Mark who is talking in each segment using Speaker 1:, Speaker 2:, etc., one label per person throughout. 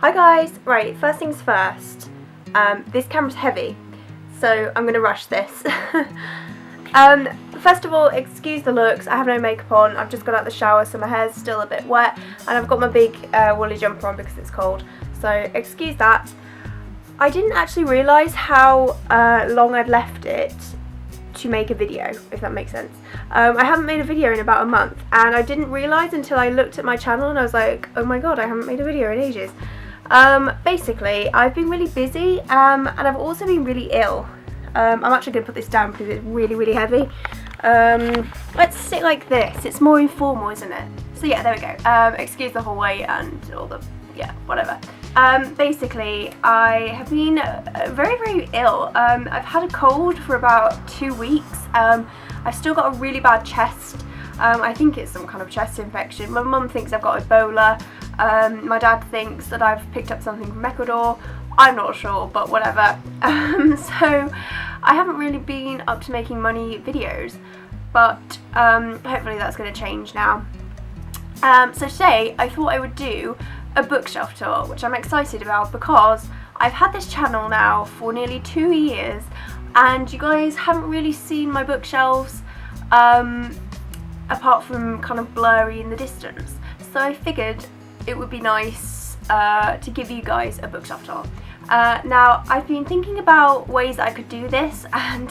Speaker 1: Hi guys, right, first things first, this camera's heavy, so I'm going to rush this. First of all, excuse the looks, I have no makeup on, I've just got out of the shower so my hair's still a bit wet, and I've got my big woolly jumper on because it's cold, so excuse that. I didn't actually realise how long I'd left it to make a video, if that makes sense. I haven't made a video in about a month, and I didn't realise until I looked at my channel and I was like, oh my god, I haven't made a video in ages. Basically, I've been really busy, and I've also been really ill. I'm actually going to put this down because it's really heavy. Let's sit like this, it's more informal, isn't it? So yeah, there we go. Excuse the hallway and all the, yeah, whatever. Basically, I have been very ill. I've had a cold for about 2 weeks. I've still got a really bad chest. I think it's some kind of chest infection. My mum thinks I've got Ebola. My dad thinks that I've picked up something from Ecuador. I'm not sure, but whatever. So I haven't really been up to making money videos, but hopefully that's going to change now. So today I thought I would do a bookshelf tour, which I'm excited about because I've had this channel now for nearly 2 years and you guys haven't really seen my bookshelves apart from kind of blurry in the distance. So I figured it would be nice to give you guys a bookshelf tour. Now I've been thinking about ways that I could do this, and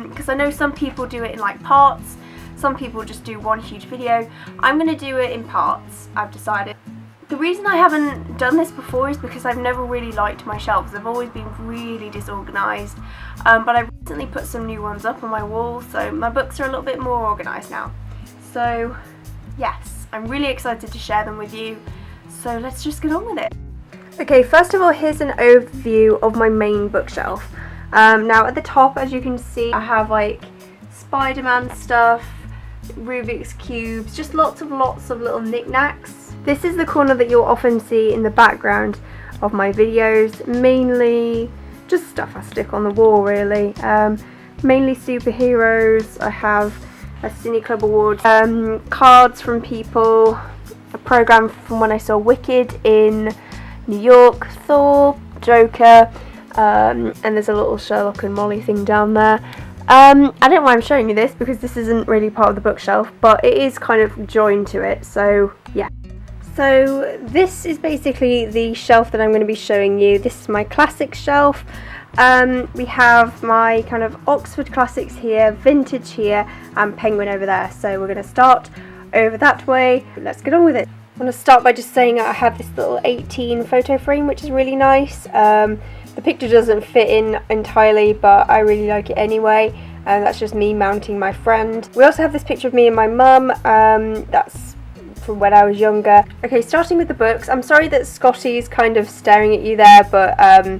Speaker 1: because I know some people do it in like parts, some people just do one huge video. I'm going to do it in parts, I've decided. The reason I haven't done this before is because I've never really liked my shelves. They've always been really disorganised, but I've recently put some new ones up on my wall, so my books are a little bit more organised now. So yes, I'm really excited to share them with you, so let's just get on with it. Okay, first of all, here's an overview of my main bookshelf. Now at the top, as you can see, I have like Spider-Man stuff, Rubik's cubes, just lots of little knickknacks. This is the corner that you'll often see in the background of my videos, mainly just stuff I stick on the wall really. Mainly superheroes. I have a Cine Club Award, cards from people, a programme from when I saw Wicked in New York, Thor, Joker, and there's a little Sherlock and Molly thing down there. I don't know why I'm showing you this because this isn't really part of the bookshelf, but it is kind of joined to it, so yeah. So this is basically the shelf that I'm going to be showing you. This is my classics shelf. We have my kind of Oxford classics here, vintage here, and Penguin over there. So we're going to start over that way. Let's get on with it. I'm going to start by just saying I have this little 18 photo frame, which is really nice. The picture doesn't fit in entirely, but I really like it anyway. That's just me mounting my friend. We also have this picture of me and my mum. That's from when I was younger. Okay, starting with the books. I'm sorry that Scotty's kind of staring at you there, but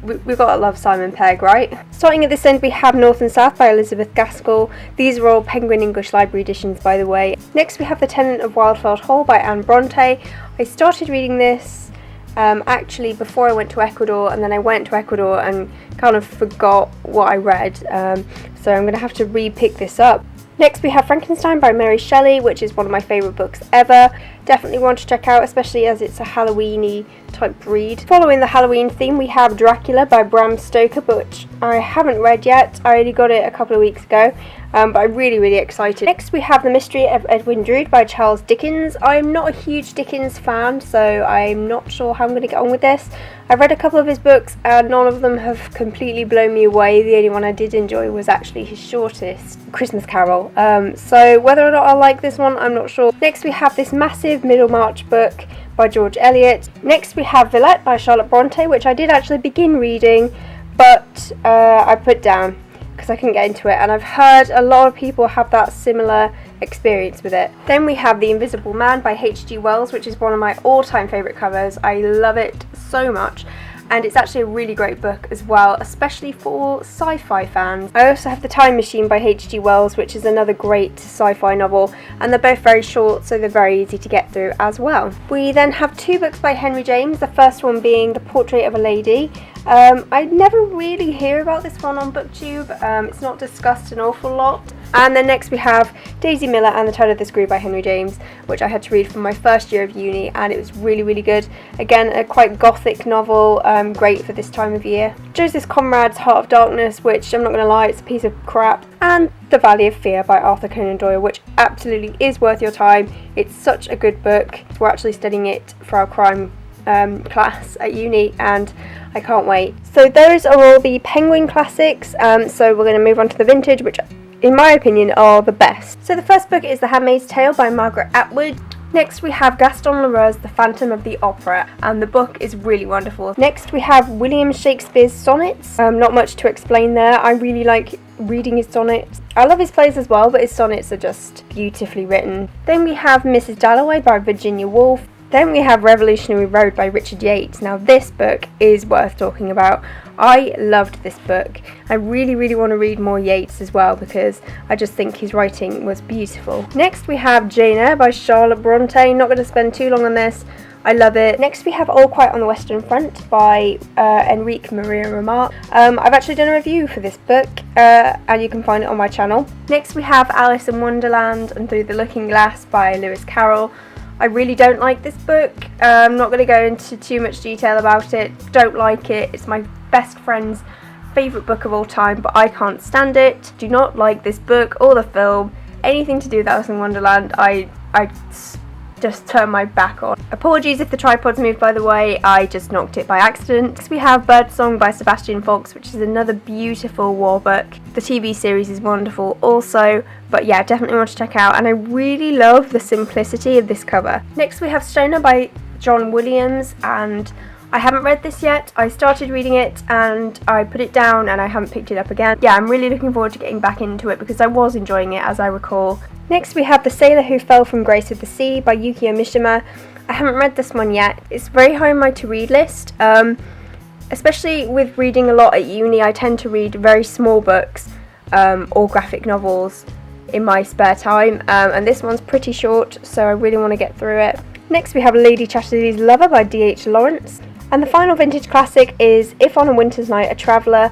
Speaker 1: we've got to love Simon Pegg, right? Starting at this end, we have North and South by Elizabeth Gaskell. These are all Penguin English Library editions, by the way. Next, we have The Tenant of Wildfeld Hall by Anne Bronte. I started reading this actually before I went to Ecuador, and then I went to Ecuador and kind of forgot what I read. So I'm going to have to re-pick this up. Next we have Frankenstein by Mary Shelley, which is one of my favourite books ever. Definitely want to check out, especially as it's a Halloween-y type read. Following the Halloween theme, we have Dracula by Bram Stoker, which I haven't read yet. I only got it a couple of weeks ago, but I'm really excited. Next we have The Mystery of Edwin Drood by Charles Dickens. I'm not a huge Dickens fan, so I'm not sure how I'm going to get on with this. I've read a couple of his books and none of them have completely blown me away. The only one I did enjoy was actually his shortest, Christmas Carol. So whether or not I like this one, I'm not sure. Next we have this massive Middlemarch book by George Eliot. Next we have Villette by Charlotte Bronte, which I did actually begin reading, but I put down because I couldn't get into it, and I've heard a lot of people have that similar experience with it. Then we have The Invisible Man by H.G. Wells, which is one of my all-time favourite covers. I love it so much, and it's actually a really great book as well, especially for sci-fi fans. I also have The Time Machine by H.G. Wells, which is another great sci-fi novel, and they're both very short, so they're very easy to get through as well. We then have two books by Henry James, the first one being The Portrait of a Lady. I never really hear about this one on BookTube. It's not discussed an awful lot, And then next we have Daisy Miller and the Tale of the Screw by Henry James, which I had to read for my first year of uni, and it was really good. Again, a quite gothic novel, great for this time of year. Joseph Conrad's Heart of Darkness, which I'm not going to lie, it's a piece of crap. And The Valley of Fear by Arthur Conan Doyle, which absolutely is worth your time. It's such a good book. We're actually studying it for our crime class at uni, and I can't wait. So those are all the Penguin classics, so we're going to move on to the vintage, which in my opinion are the best. So the first book is The Handmaid's Tale by Margaret Atwood. Next we have Gaston Leroux's The Phantom of the Opera, and the book is really wonderful. Next we have William Shakespeare's sonnets. Not much to explain there. I really like reading his sonnets. I love his plays as well, but his sonnets are just beautifully written. Then we have Mrs. Dalloway by Virginia Woolf. Then we have Revolutionary Road by Richard Yates. Now this book is worth talking about. I loved this book. I really want to read more Yates as well, because I just think his writing was beautiful. Next we have Jane Eyre by Charlotte Bronte. Not going to spend too long on this. I love it. Next we have All Quiet on the Western Front by Enrique Maria Remarque. I've actually done a review for this book, and you can find it on my channel. Next we have Alice in Wonderland and Through the Looking Glass by Lewis Carroll. I really don't like this book. I'm not going to go into too much detail about it. Don't like it. It's my best friend's favourite book of all time, but I can't stand it. Do not like this book or the film. Anything to do with Alice in Wonderland, I just turn my back on. Apologies if the tripod's moved, by the way, I just knocked it by accident. Next we have Birdsong by Sebastian Faulks, which is another beautiful war book. The TV series is wonderful also, but yeah, definitely want to check out, and I really love the simplicity of this cover. Next we have Stoner by John Williams, and I haven't read this yet. I started reading it and I put it down and I haven't picked it up again. Yeah, I'm really looking forward to getting back into it because I was enjoying it, as I recall. Next we have The Sailor Who Fell from Grace of the Sea by Yukio Mishima. I haven't read this one yet. It's very high on my to-read list. Especially with reading a lot at uni, I tend to read very small books or graphic novels in my spare time, and this one's pretty short, so I really want to get through it. Next we have Lady Chatterley's Lover by D.H. Lawrence. And the final vintage classic is If on a Winter's Night a Traveller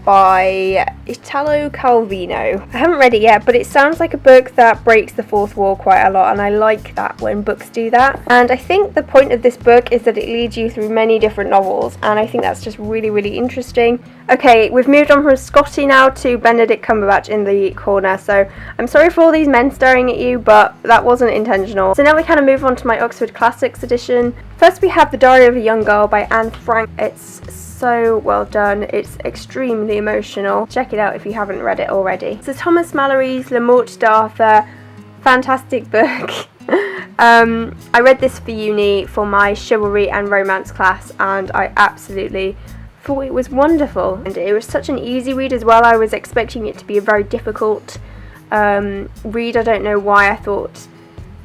Speaker 1: by Italo Calvino. I haven't read it yet, but it sounds like a book that breaks the fourth wall quite a lot, and I like that when books do that. And I think the point of this book is that it leads you through many different novels, and I think that's just really interesting. Okay, we've moved on from Scotty now to Benedict Cumberbatch in the corner, so I'm sorry for all these men staring at you, but that wasn't intentional. So now we kind of move on to my Oxford Classics edition. First we have The Diary of a Young Girl by Anne Frank. It's so well done. It's extremely emotional. Check it out if you haven't read it already. So Thomas Mallory's Le Morte d'Arthur, fantastic book. I read this for uni for my chivalry and romance class, and I absolutely thought it was wonderful, and it was such an easy read as well. I was expecting it to be a very difficult read. I don't know why. I thought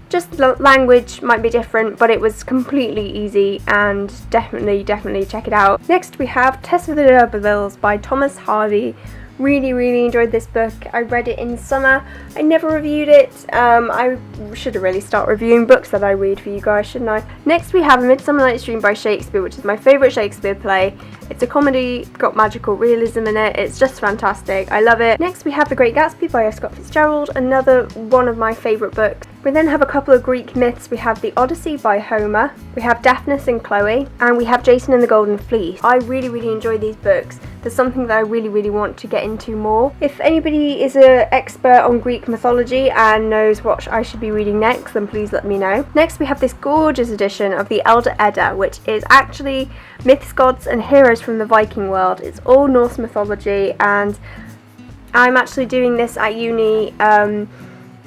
Speaker 1: just language might be different, but it was completely easy, and definitely check it out. Next we have Tess of the D'Urbervilles by Thomas Hardy. Really enjoyed this book. I read it in summer. I never reviewed it. I should have really started reviewing books that I read for you guys, shouldn't I? Next we have A Midsummer Night's Dream by Shakespeare, which is my favourite Shakespeare play. It's a comedy, got magical realism in it. It's just fantastic. I love it. Next we have The Great Gatsby by F. Scott Fitzgerald, another one of my favourite books. We then have a couple of Greek myths. We have The Odyssey by Homer, we have Daphnis and Chloe, and we have Jason and the Golden Fleece. I really enjoy these books. There's something that I really want to get into more. If anybody is an expert on Greek mythology and knows what I should be reading next, then please let me know. Next we have this gorgeous edition of the Elder Edda, which is actually myths, gods and heroes from the Viking world. It's all Norse mythology, and I'm actually doing this at uni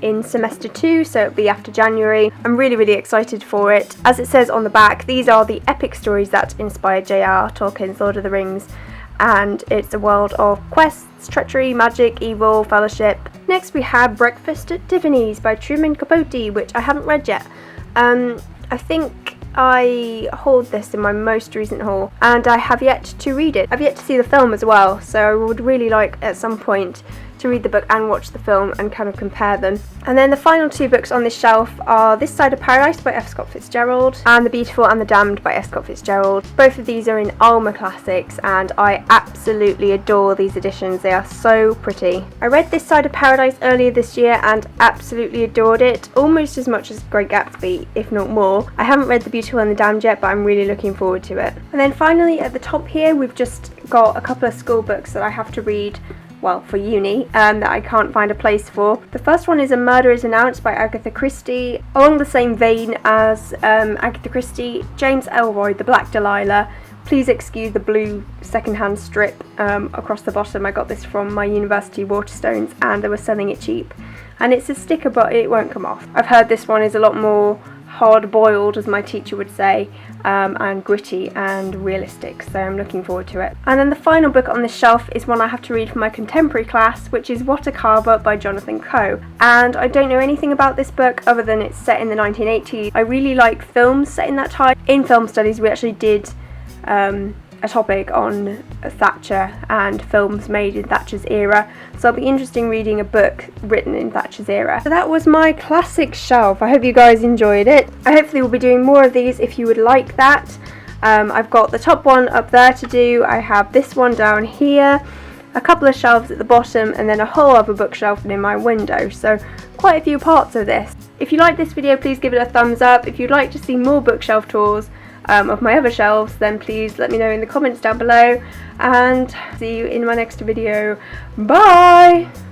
Speaker 1: in semester 2, so it'll be after January. I'm really excited for it. As it says on the back, these are the epic stories that inspired J.R. Tolkien's Lord of the Rings, and it's a world of quests, treachery, magic, evil, fellowship. Next we have Breakfast at Tiffany's by Truman Capote, which I haven't read yet. I think I hauled this in my most recent haul, and I have yet to read it. I've yet to see the film as well, so I would really like at some point to read the book and watch the film and kind of compare them. And then the final 2 books on this shelf are This Side of Paradise by F. Scott Fitzgerald and The Beautiful and the Damned by F. Scott Fitzgerald. Both of these are in Alma Classics and I absolutely adore these editions. They are so pretty. I read This Side of Paradise earlier this year and absolutely adored it, almost as much as Great Gatsby, if not more. I haven't read The Beautiful and the Damned yet, but I'm really looking forward to it. And then finally at the top here we've just got a couple of school books that I have to read, well, for uni, that I can't find a place for. The first one is A Murder is Announced by Agatha Christie. Along the same vein as Agatha Christie, James Elroy, The Black Delilah. Please excuse the blue secondhand strip across the bottom. I got this from my university Waterstones and they were selling it cheap. And it's a sticker but it won't come off. I've heard this one is a lot more hard-boiled, as my teacher would say, and gritty and realistic, so I'm looking forward to it. And then the final book on this shelf is one I have to read for my contemporary class, which is What a Carver by Jonathan Coe. And I don't know anything about this book other than it's set in the 1980s. I really like films set in that time. In film studies we actually did a topic on Thatcher and films made in Thatcher's era, so it'll be interesting reading a book written in Thatcher's era. So that was my classic shelf. I hope you guys enjoyed it. I hopefully will be doing more of these if you would like that. I've got the top one up there to do, I have this one down here, a couple of shelves at the bottom, and then a whole other bookshelf near my window, so quite a few parts of this. If you like this video, please give it a thumbs up. If you'd like to see more bookshelf tours of my other shelves, then please let me know in the comments down below, and see you in my next video. Bye!